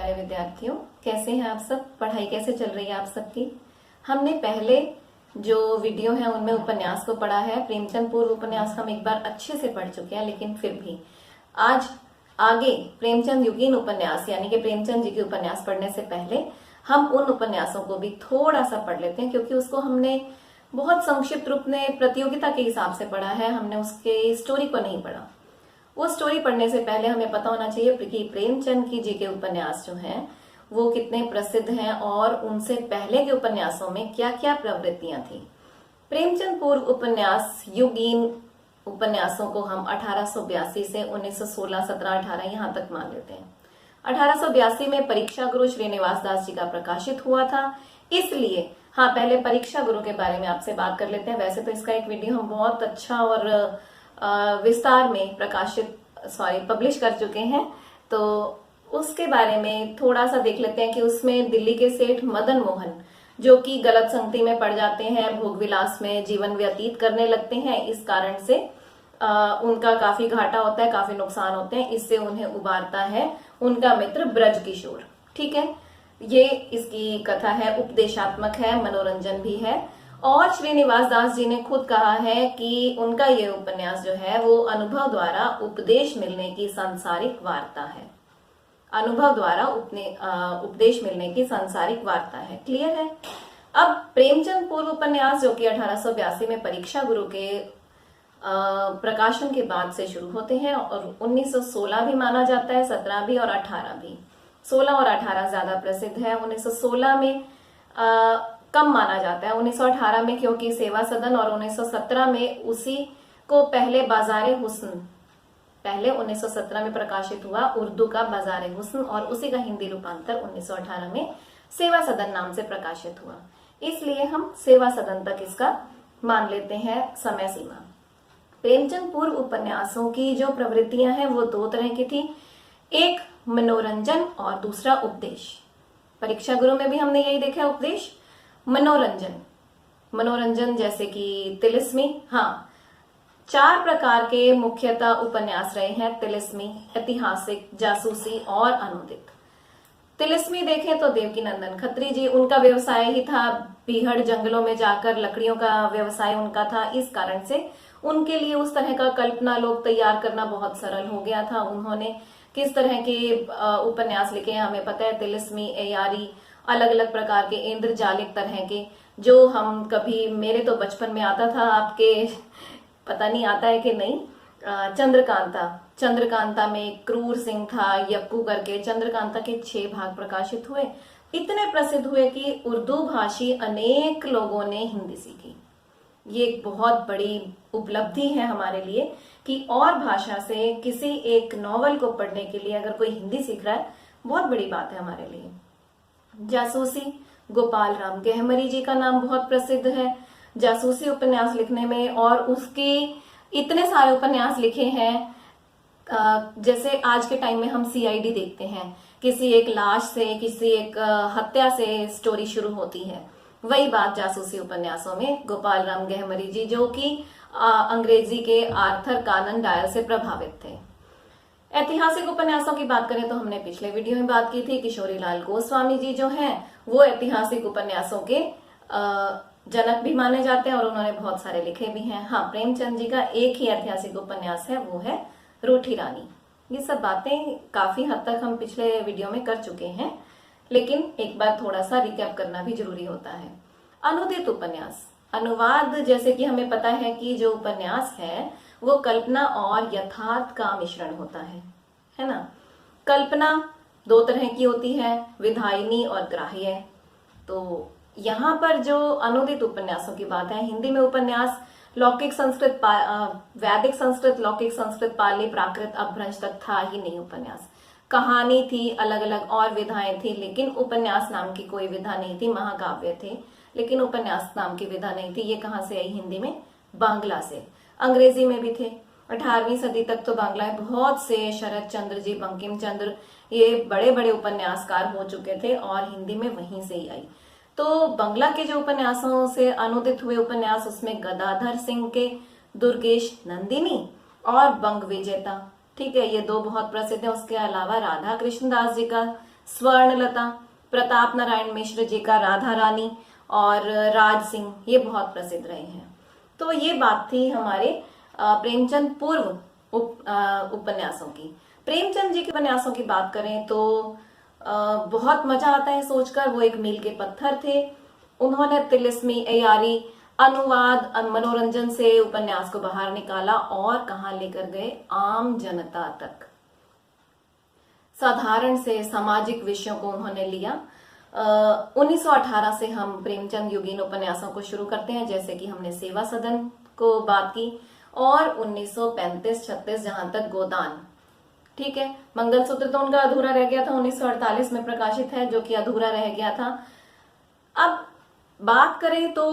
प्यारे विद्यार्थियों, कैसे हैं आप सब? पढ़ाई कैसे चल रही है आप सबकी? हमने पहले जो वीडियो है उनमें उपन्यास को पढ़ा है। प्रेमचंद पूर्व उपन्यास हम एक बार अच्छे से पढ़ चुके हैं, लेकिन फिर भी आज आगे प्रेमचंद युगीन उपन्यास यानी कि प्रेमचंद जी के उपन्यास पढ़ने से पहले हम उन उपन्यासों को भी थोड़ा सा पढ़ लेते हैं, क्योंकि उसको हमने बहुत संक्षिप्त रूप में प्रतियोगिता के हिसाब से पढ़ा है। हमने उसके स्टोरी को नहीं पढ़ा। वो स्टोरी पढ़ने से पहले हमें पता होना चाहिए कि प्रेमचंद की जी के उपन्यास जो हैं वो कितने प्रसिद्ध हैं और उनसे पहले के उपन्यासों में क्या क्या प्रवृत्तियां थी। प्रेमचंद पूर्व उपन्यास युगीन उपन्यासों को हम 1882 से 1916, 17, 18 यहां तक मान लेते हैं। 1882 में परीक्षा गुरु श्रीनिवास दास जी का प्रकाशित हुआ था, इसलिए पहले परीक्षा गुरु के बारे में आपसे बात कर लेते हैं। वैसे तो इसका एक वीडियो हम बहुत अच्छा और विस्तार में पब्लिश कर चुके हैं, तो उसके बारे में थोड़ा सा देख लेते हैं कि उसमें दिल्ली के सेठ मदन मोहन जो कि गलत संगति में पड़ जाते हैं, भोग विलास में जीवन व्यतीत करने लगते हैं। इस कारण से उनका काफी घाटा होता है, काफी नुकसान होते हैं। इससे उन्हें उबारता है उनका मित्र ब्रज किशोर। ठीक है, ये इसकी कथा है, उपदेशात्मक है, मनोरंजन भी है। और श्रीनिवास दास जी ने खुद कहा है कि उनका ये उपन्यास जो है वो अनुभव द्वारा उपदेश मिलने की सांसारिक वार्ता है। अनुभव द्वारा उपदेश मिलने की सांसारिक वार्ता है। क्लियर है? अब प्रेमचंद पूर्व उपन्यास जो कि 1882 में परीक्षा गुरु के प्रकाशन के बाद से शुरू होते हैं और 1916 भी माना जाता है, 17 भी और 18 भी। 16 और 18 ज्यादा प्रसिद्ध है। 1916 में कम माना जाता है, 1918 में क्योंकि सेवा सदन, और 1917 में उसी को पहले 1917 में प्रकाशित हुआ उर्दू का बाजार हुस्न, और उसी का हिंदी रूपांतर 1918 में सेवा सदन नाम से प्रकाशित हुआ। इसलिए हम सेवा सदन तक इसका मान लेते हैं समय सीमा। प्रेमचंद पूर्व उपन्यासों की जो प्रवृत्तियां हैं वो दो तरह की थी, एक मनोरंजन और दूसरा उपदेश। परीक्षा गुरु में भी हमने यही देखा, उपदेश, मनोरंजन जैसे कि तिलिस्मी। 4 प्रकार के मुख्यतः उपन्यास रहे हैं तिलिस्मी, ऐतिहासिक, जासूसी और अनुदित। तिलिस्मी देखें तो देवकीनंदन खत्री जी, उनका व्यवसाय ही था बीहड़ जंगलों में जाकर लकड़ियों का व्यवसाय उनका था। इस कारण से उनके लिए उस तरह का कल्पना लोग तैयार करना बहुत सरल हो गया था। उन्होंने किस तरह के उपन्यास लिखे हैं हमें पता है, तिलिस्मी, एयारी, अलग अलग प्रकार के इंद्रजालिक तरह के, जो हम कभी, मेरे तो बचपन में आता था, आपके पता नहीं आता है कि नहीं। चंद्रकांता में क्रूर सिंह था, यप्पू करके। चंद्रकांता के 6 भाग प्रकाशित हुए, इतने प्रसिद्ध हुए कि उर्दू भाषी अनेक लोगों ने हिंदी सीखी। ये एक बहुत बड़ी उपलब्धि है हमारे लिए कि और भाषा से किसी एक नॉवल को पढ़ने के लिए अगर कोई हिंदी सीख रहा है, बहुत बड़ी बात है हमारे लिए। जासूसी, गोपाल राम गहमरी जी का नाम बहुत प्रसिद्ध है जासूसी उपन्यास लिखने में, और उसके इतने सारे उपन्यास लिखे हैं। जैसे आज के टाइम में हम सीआईडी देखते हैं, किसी एक लाश से, किसी एक हत्या से स्टोरी शुरू होती है। वही बात जासूसी उपन्यासों में गोपाल राम गहमरी जी, जो कि अंग्रेजी के आर्थर कानन डायल से प्रभावित थे। ऐतिहासिक उपन्यासों की बात करें तो हमने पिछले वीडियो में बात की थी, किशोरीलाल गोस्वामी जी जो हैं वो ऐतिहासिक उपन्यासों के जनक भी माने जाते हैं और उन्होंने बहुत सारे लिखे भी हैं। प्रेमचंद जी का एक ही ऐतिहासिक उपन्यास है, वो है रूठी रानी। ये सब बातें काफी हद तक हम पिछले वीडियो में कर चुके हैं, लेकिन एक बार थोड़ा सा रिकैप करना भी जरूरी होता है। अनुदित उपन्यास, अनुवाद, जैसे कि हमें पता है कि जो उपन्यास है वो कल्पना और यथार्थ का मिश्रण होता है ना। कल्पना 2 तरह की होती है, विधायिनी और ग्राह्य। तो यहाँ पर जो अनुदित उपन्यासों की बात है, हिंदी में उपन्यास लौकिक संस्कृत, वैदिक संस्कृत, लौकिक संस्कृत, पाली, प्राकृत, अपभ्रंश तक था ही नहीं उपन्यास। कहानी थी अलग अलग और विधाएं थी, लेकिन उपन्यास नाम की कोई विधा नहीं थी। महाकाव्य थे लेकिन उपन्यास नाम की विधा नहीं थी। ये कहाँ से आई? हिंदी में बांग्ला से। अंग्रेजी में भी थे। 18वीं सदी तक तो बांग्ला में बहुत से शरद चंद्र जी, बंकिम चंद्र, ये बड़े बड़े उपन्यासकार हो चुके थे और हिंदी में वहीं से ही आई। तो बांग्ला के जो उपन्यासों से अनुदित हुए उपन्यास, उसमें गदाधर सिंह के दुर्गेश नंदिनी और बंग विजेता, ठीक है, ये 2 बहुत प्रसिद्ध है। उसके अलावा राधा कृष्ण दास जी का स्वर्णलता, प्रताप नारायण मिश्र जी का राधा रानी और राज सिंह, ये बहुत प्रसिद्ध रहे हैं। तो ये बात थी हमारे प्रेमचंद पूर्व उपन्यासों की। प्रेमचंद जी के उपन्यासों की बात करें तो बहुत मजा आता है सोचकर, वो एक मील के पत्थर थे। उन्होंने तिलिस्मी, अयारी, अनुवाद, मनोरंजन से उपन्यास को बाहर निकाला और कहां लेकर गए, आम जनता तक। साधारण से सामाजिक विषयों को उन्होंने लिया। 1918 से हम प्रेमचंद युगीन उपन्यासों को शुरू करते हैं, जैसे कि हमने सेवा सदन को बात की, और 1935-36 जहां तक गोदान, ठीक है। मंगलसूत्र तो उनका अधूरा रह गया था, 1948 में प्रकाशित है, जो कि अधूरा रह गया था। अब बात करें तो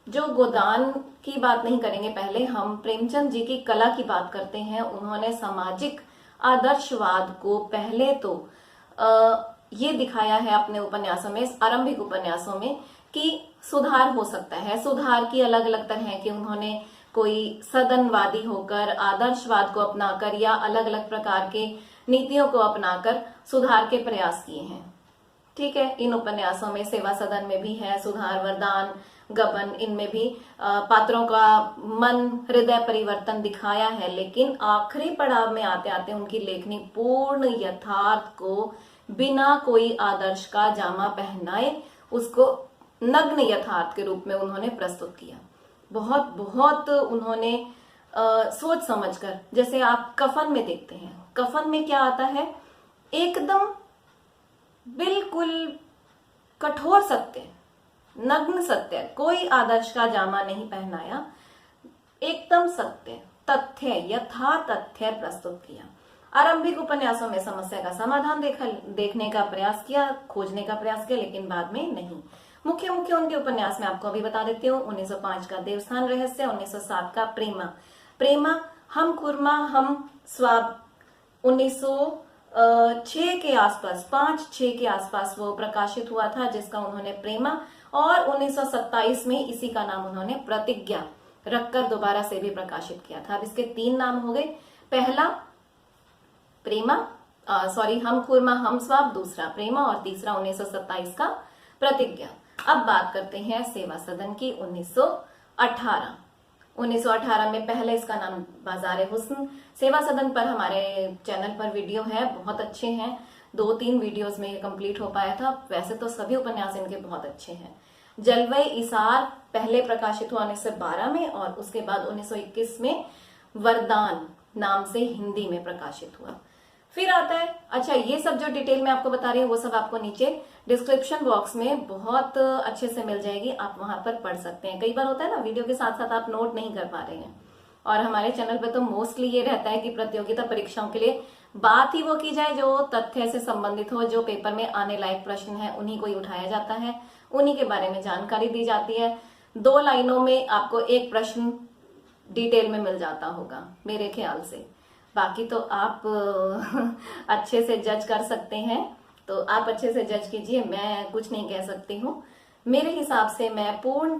जो गोदान की बात नहीं करेंगे, पहले हम प्रेमचंद जी की कला की बात करते हैं। उन्होंने सामाजिक आदर्शवाद को पहले तो ये दिखाया है अपने उपन्यासों में, आरंभिक उपन्यासों में, कि सुधार हो सकता है। सुधार की अलग अलग तरह के उन्होंने कोई सदनवादी होकर, आदर्शवाद को अपनाकर या अलग अलग प्रकार के नीतियों को अपनाकर सुधार के प्रयास किए हैं, ठीक है। इन उपन्यासों में सेवा सदन में भी है सुधार, वरदान, गबन, इनमें भी पात्रों का मन, हृदय परिवर्तन दिखाया है। लेकिन आखिरी पड़ाव में आते आते उनकी लेखनी पूर्ण यथार्थ को बिना कोई आदर्श का जामा पहनाए उसको नग्न यथार्थ के रूप में उन्होंने प्रस्तुत किया। बहुत बहुत उन्होंने सोच समझकर, जैसे आप कफन में देखते हैं, कफन में क्या आता है, एकदम बिल्कुल कठोर सत्य, नग्न सत्य, कोई आदर्श का जामा नहीं पहनाया, एकदम सत्य, तथ्य, यथातथ्य प्रस्तुत किया। आरंभिक उपन्यासों में समस्या का समाधान देखने का प्रयास किया, खोजने का प्रयास किया, लेकिन बाद में नहीं। मुख्य मुख्य उनके उपन्यास में आपको अभी बता देती हूँ। 1905 का देवस्थान रहस्य, 1907 का प्रेमा, प्रेमा हम खुरमा हम स्वाब, 1906 के आसपास, 5-6 के आसपास वो प्रकाशित हुआ था, जिसका उन्होंने प्रेमा, और 1927 में इसी का नाम उन्होंने प्रतिज्ञा रखकर दोबारा से भी प्रकाशित किया था। अब इसके 3 नाम हो गए, पहला प्रेमा, हम खुरमा हम स्वाब, दूसरा प्रेमा, और तीसरा 1927 का प्रतिज्ञा। अब बात करते हैं सेवा सदन की। 1918 में पहले इसका नाम बाजार हुस्न। सेवा सदन पर हमारे चैनल पर वीडियो है, बहुत अच्छे हैं, 2-3 वीडियोस में कंप्लीट हो पाया था। वैसे तो सभी उपन्यास इनके बहुत अच्छे हैं। जलवय इसार पहले प्रकाशित हुआ 1912 में, और उसके बाद 1921 में वरदान नाम से हिंदी में प्रकाशित हुआ। फिर आता है, अच्छा ये सब जो डिटेल में आपको बता रही हूँ वो सब आपको नीचे डिस्क्रिप्शन बॉक्स में बहुत अच्छे से मिल जाएगी, आप वहां पर पढ़ सकते हैं। कई बार होता है ना, वीडियो के साथ साथ आप नोट नहीं कर पा रहे हैं, और हमारे चैनल पे तो मोस्टली ये रहता है कि प्रतियोगिता परीक्षाओं के लिए बात ही वो की जाए जो तथ्य से संबंधित हो, जो पेपर में आने लायक प्रश्न है उन्हीं को ही उठाया जाता है, उन्हीं के बारे में जानकारी दी जाती है। 2 लाइनों में आपको एक प्रश्न डिटेल में मिल जाता होगा मेरे ख्याल से। बाकी तो आप अच्छे से जज कर सकते हैं, तो आप अच्छे से जज कीजिए, मैं कुछ नहीं कह सकती हूँ। मेरे हिसाब से मैं पूर्ण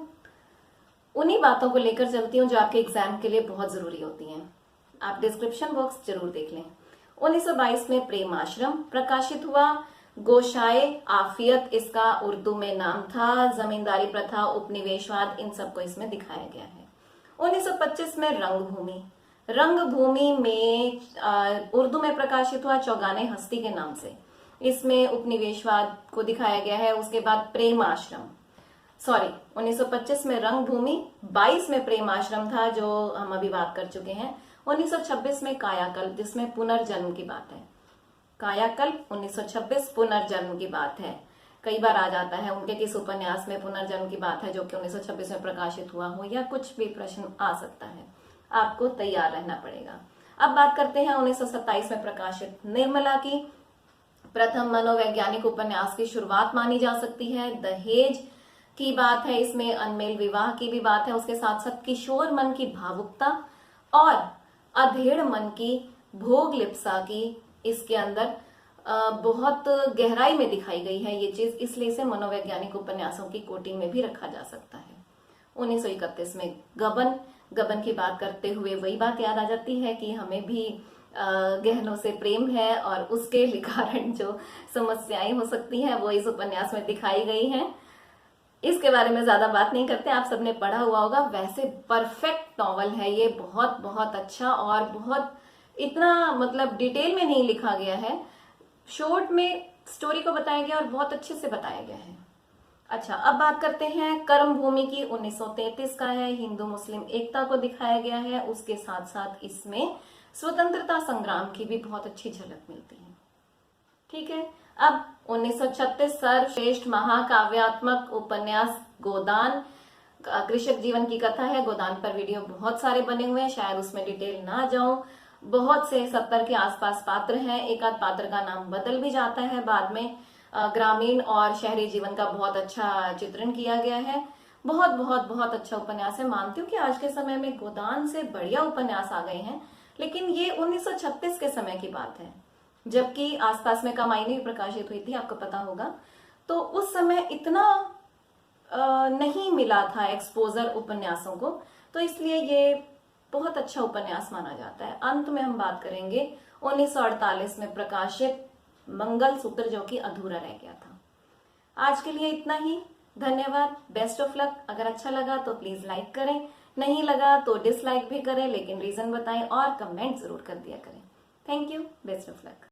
उन्हीं बातों को लेकर चलती हूँ जो आपके एग्जाम के लिए बहुत जरूरी होती हैं। आप डिस्क्रिप्शन बॉक्स जरूर देख लें। 1922 में प्रेम आश्रम प्रकाशित हुआ। गोशाए आफियत इसका उर्दू में नाम था। जमींदारी प्रथा, उपनिवेशवाद, इन सबको इसमें दिखाया गया है। 1925 में रंगभूमि, रंगभूमि में उर्दू में प्रकाशित हुआ चौगाने हस्ती के नाम से। इसमें उपनिवेशवाद को दिखाया गया है। उसके बाद प्रेम आश्रम, 1925 में रंगभूमि, 22 में प्रेम आश्रम था जो हम अभी बात कर चुके हैं। 1926 में कायाकल्प, जिसमें पुनर्जन्म की बात है। कायाकल्प 1926 पुनर्जन्म की बात है। कई बार आ जाता है उनके किस उपन्यास में पुनर्जन्म की बात है जो कि 1926 में प्रकाशित हुआ हो, या कुछ भी प्रश्न आ सकता है, आपको तैयार रहना पड़ेगा। अब बात करते हैं 1927 में प्रकाशित निर्मला की। प्रथम मनोवैज्ञानिक उपन्यास की शुरुआत मानी जा सकती है। दहेज की बात है इसमें, अनमेल विवाह की भी बात है, उसके साथ साथ किशोर मन की भावुकता और अधेड़ मन की भोग लिप्सा की इसके अंदर बहुत गहराई में दिखाई गई है ये चीज, इसलिए इसे मनोवैज्ञानिक उपन्यासों की कोटि में भी रखा जा सकता है। 1931 में गबन, गबन की बात करते हुए वही बात याद आ जाती है कि हमें भी गहनों से प्रेम है और उसके कारण जो समस्याएं हो सकती हैं वो इस उपन्यास में दिखाई गई हैं। इसके बारे में ज्यादा बात नहीं करते, आप सबने पढ़ा हुआ होगा। वैसे परफेक्ट नॉवल है ये, बहुत बहुत अच्छा, और बहुत इतना मतलब डिटेल में नहीं लिखा गया है, शॉर्ट में स्टोरी को बताया गया और बहुत अच्छे से बताया गया है। अच्छा, अब बात करते हैं कर्म भूमि की। 1933 का है, हिंदू मुस्लिम एकता को दिखाया गया है, उसके साथ साथ इसमें स्वतंत्रता संग्राम की भी बहुत अच्छी झलक मिलती है। ठीक है, अब 1936 सर्वश्रेष्ठ महाकाव्यात्मक उपन्यास गोदान, कृषक जीवन की कथा है। गोदान पर वीडियो बहुत सारे बने हुए हैं, शायद उसमें डिटेल ना जाऊं। बहुत से 70 के आसपास पात्र हैं, एक आध पात्र का नाम बदल भी जाता है बाद में। ग्रामीण और शहरी जीवन का बहुत अच्छा चित्रण किया गया है। बहुत बहुत बहुत अच्छा उपन्यास है। मानती हूँ कि आज के समय में गोदान से बढ़िया उपन्यास आ गए हैं, लेकिन ये 1936 के समय की बात है, जबकि आसपास में कमाईनी भी प्रकाशित हुई थी, आपको पता होगा। तो उस समय इतना नहीं मिला था एक्सपोजर उपन्यासों को, तो इसलिए ये बहुत अच्छा उपन्यास माना जाता है। अंत में हम बात करेंगे 1948 में प्रकाशित मंगलसूत्र, जो कि अधूरा रह गया था। आज के लिए इतना ही, धन्यवाद, बेस्ट ऑफ लक। अगर अच्छा लगा तो प्लीज लाइक करें, नहीं लगा तो डिसलाइक भी करें, लेकिन रीजन बताएं और कमेंट जरूर कर दिया करें। Thank you, best of luck.